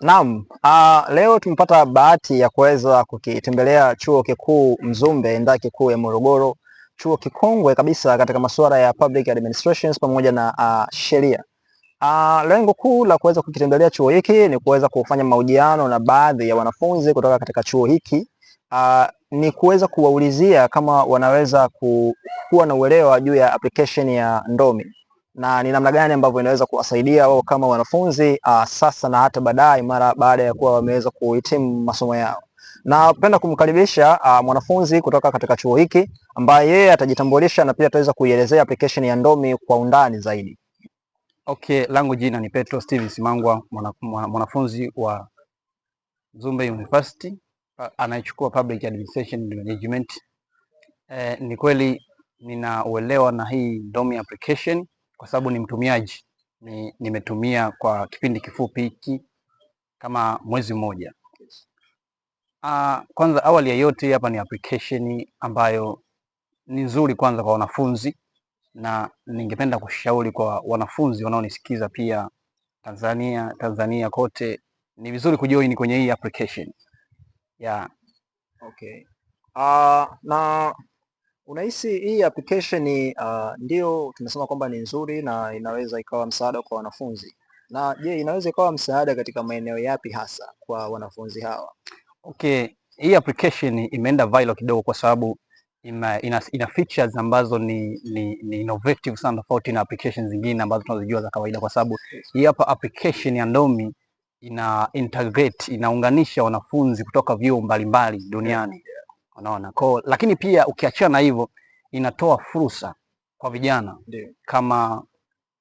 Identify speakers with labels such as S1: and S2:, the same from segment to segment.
S1: Naam, leo tumepata bahati ya kuweza kukitembelea Chuo Kikuu Mzumbe Ndaki Kuu ya Morogoro, chuo kikongwe kabisa katika masuala ya public administrations pamoja na sheria. Lengo kuu la kuweza kukitembelea chuo hiki ni kuweza kufanya mahojiano na baadhi ya wanafunzi kutoka katika chuo hiki. Ni kuweza kuwaulizia kama wanaweza kuwa na uelewa juu ya application ya Ndomi na ni namna gani ambavyo inaweza kuwasaidia wao kama wanafunzi sasa na hata baadaye mara baada ya kuwa wameweza kuhitimu masomo yao. Napenda kumkaribisha mwanafunzi kutoka katika chuo hiki ambaye yeye atajitambulisha na pia ataweza kuielezea application ya Ndomi kwa undani zaidi.
S2: Okay, langu jina ni Petro Steven Simangwa, mwanafunzi wa Mzumbe University anayechukua Public Administration and Management. Ni kweli nina uelewa na hii Ndomi application kwa sababu ni mtumiaji. Nimetumia kwa kipindi kifupi hiki kama mwezi mmoja. Kwanza awali ya yote hapa ni application ambayo ni nzuri kwanza kwa wanafunzi, na ningependa kushauri kwa wanafunzi wanaonisikiza pia Tanzania kote, ni vizuri kujoin kwenye hii application. Yeah.
S1: Okay. Na unahisi hii application ndio tunasema kwamba ni nzuri na inaweza ikawa msaada kwa wanafunzi, na je, inaweza ikawa msaada katika maeneo yapi hasa kwa wanafunzi hawa?
S2: Okay, hii application imeenda viral kidogo kwa sababu ina features ambazo ni innovative sana, tofauti na applications zingine ambazo tunazijua za kawaida, kwa sababu hii hapa application ya Ndomi ina integrate, inaunganisha wanafunzi kutoka vyuo mbalimbali duniani. Unaona? Lakini pia ukiachana na hivyo, inatoa fursa kwa vijana kama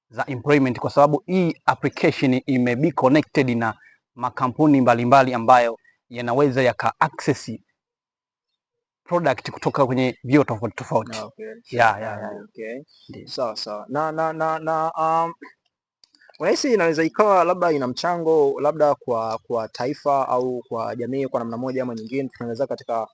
S2: za employment, kwa sababu hii application be connected na makampuni mbalimbali ambayo yanaweza yaka access product kutoka kwenye vyuo tofauti tofauti.
S1: Okay.
S2: Okay.
S1: Sawa. Unahisi inaweza ikawa labda ina mchango labda kwa taifa au kwa jamii kwa namna moja ama nyingine, tunaweza katika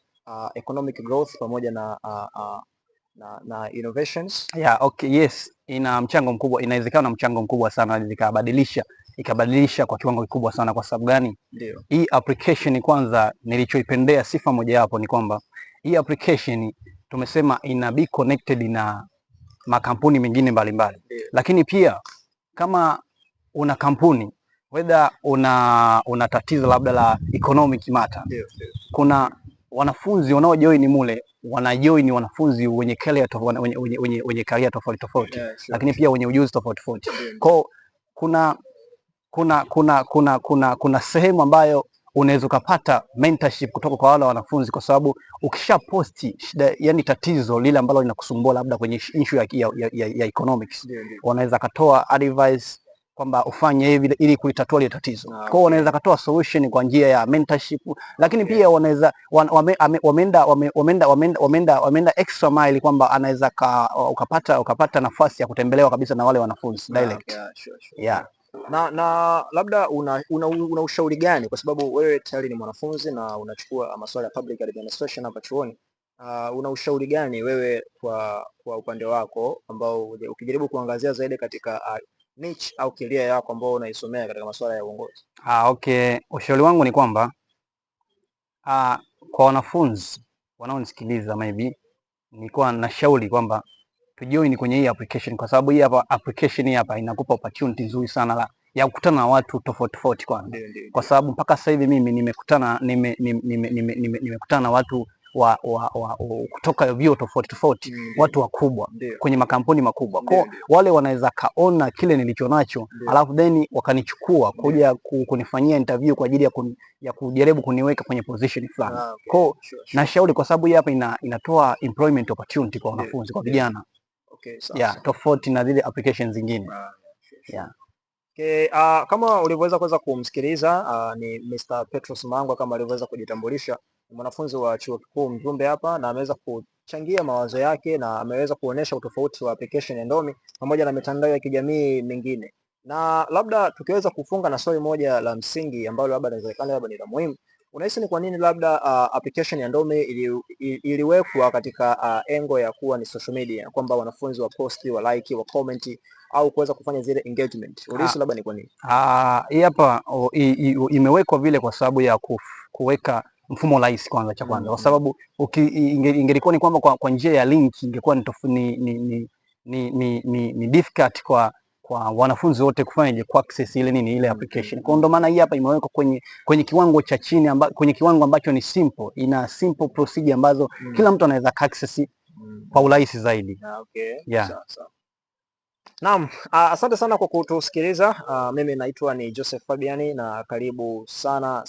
S1: economic growth pamoja na innovations?
S2: Okay, yes, ina mchango mkubwa, inawezekana mchango mkubwa sana, ikabadilisha kwa kiwango kikubwa sana. Kwa sababu gani?
S1: Ndio.
S2: Hii application kwanza, nilichoipendea sifa moja hapo ni kwamba hii application tumesema ina be connected na makampuni mengine mbalimbali, lakini pia kama una kampuni whether una tatizo labda la economic matter, kuna wanafunzi wanaojoin mule, wanajoin wanafunzi wenye career tofauti, lakini pia wenye ujuzi tofauti. Kwa kuna sehemu ambayo unaweza ukapata mentorship kutoka kwa wale wanafunzi, kwa sababu ukisha posti shida, yani tatizo lile ambalo linakusumbua labda kwenye issue ya economics, wanaweza katoa advice kwamba ufanye hivi ili kulitatua ile tatizo. Kwa hiyo wanaweza katoa solution kwa njia ya mentorship, lakini pia wanaweza wameenda extra mile kwamba anaweza ukapata nafasi ya kutembelewa kabisa na wale wanafunzi direct. Yeah.
S1: Na labda una ushauri gani, kwa sababu wewe tayari ni mwanafunzi na unachukua masuala ya public administration hapa chuoni? Una ushauri gani wewe kwa upande wako ambao ukijaribu kuangazia zaidi katika niche au career yako ambao unaisomea katika masuala ya uongozi?
S2: Okay, ushauri wangu ni kwamba kwa wanafunzi wanaonisikiliza, maybe nilikuwa nashauri kwamba tujoin kwenye hii application, kwa sababu hii hapa application hapa inakupa opportunity nzuri sana ya kukutana na watu tofauti kwanza. Kwa sababu mpaka sasa hivi mimi nimekutana na watu kutoka vyuo tofauti, watu wakubwa kwenye makampuni makubwa. Kwa wale wanaweza kaona kile nilicho nacho, alafu then wakanichukua kuja kunifanyia interview kwa ajili ya kujaribu kuniweka kwenye position fulani. Kwa nashauri, kwa sababu hii hapa inatoa employment opportunity kwa wanafunzi, kwa vijana.
S1: Okay,
S2: tofauti na zile applications zingine.
S1: Okay, kama ulivyoweza kuweza kumsikiliza ni Mr. Petro Simangwa, kama alivyoweza kujitambulisha, ni mwanafunzi wa Chuo Kikuu Mzumbe hapa, na ameweza kuchangia mawazo yake na ameweza kuonesha utofauti wa application ya Ndomi pamoja na mitandao ya kijamii mingine. Na labda tukiweza kufunga na swali moja la msingi ambalo labda inawezekana labda ni la muhimu, Unahisi ni kwa nini labda application ya Ndomi iliwekwa katika engo ya kuwa ni social media, kwamba wanafunzi wa posti, wa like, wa comment au kuweza kufanya zile engagement? Unahisi labda ni kwa nini?
S2: Hii hapa imewekwa vile kwa sababu ya kuweka mfumo rahisi kwanza, cha kwanza, kwa sababu ingelikuwa ni kwamba kwa njia ya link ingekuwa ni difficult kwa wanafunzi wote kufanya ku access ile application. Kwa ndo maana hii hapa imewekwa kwenye kiwango cha chini, kwenye kiwango ambacho ni simple, ina simple procedure ambazo kila mtu anaweza access kwa urahisi zaidi.
S1: Okay.
S2: Yeah.
S1: Sawa. Naam, asante sana kwa kutusikiliza. Mimi naitwa ni Joseph Fabiani na karibu sana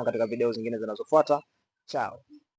S1: katika video zingine zinazofuata. Chao.